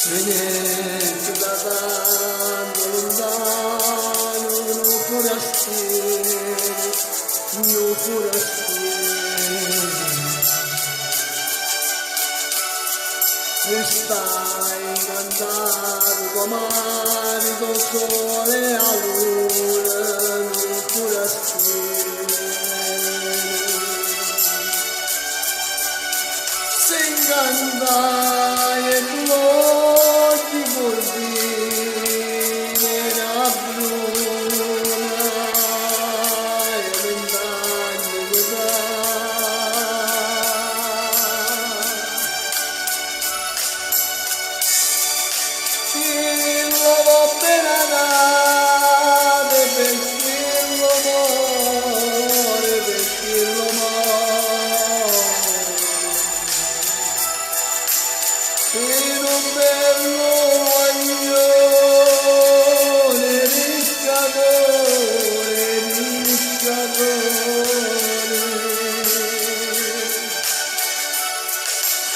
Venezuela'dan yolundan Nuhur Astir, Nuhur Astir. Stai andando marido sole a luna Nuhur Astir. Singanda e luoghi volvire a bruna e vent'anni d'età. Il uomo appena nato perché lo muore, perché lo muore. In un bello guaglione riscatore, riscatore.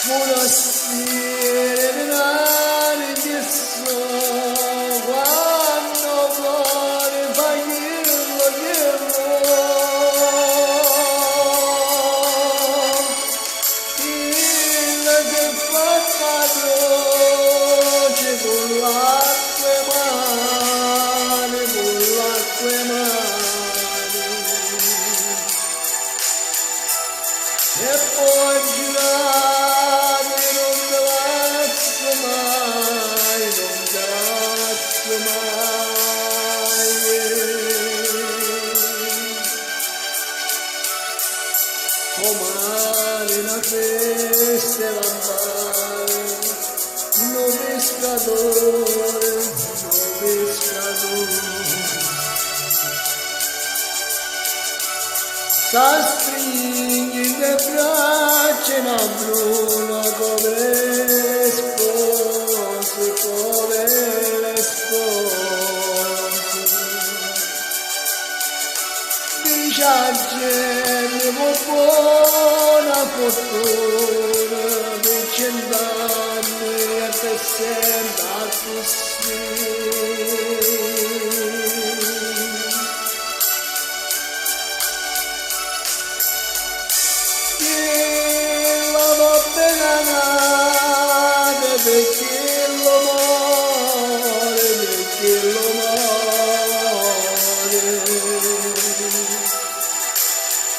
Buonasera, denari che so, quando vuole pagherlo, il che fa padrone con l'acqua e mani, con l'acqua e mani. E poi girare non te lascio mai, non te lascio mai. Domani una festa da fare, no pescatore, no pescatore. Sa stringi le braccia in bruna come le spose, come le spose. Dice a gente con buona fortuna, di 100 anni e per sempre così. Perché lo muore, perché lo muore.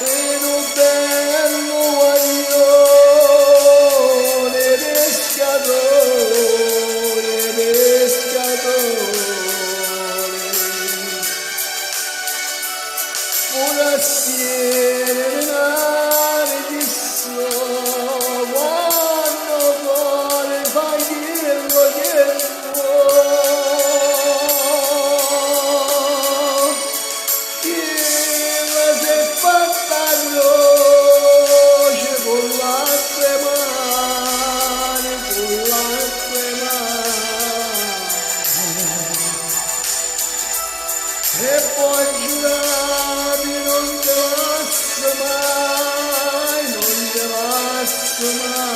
In un bello guaglione pescatore, pescatore. Buonasera, denari di so, quando vuole pagherlo che vuole. Chi la si è fatta croce con l'acqua e mani, con l'acqua e mani. E poi giurati non te lascio mai, non te lascio mai.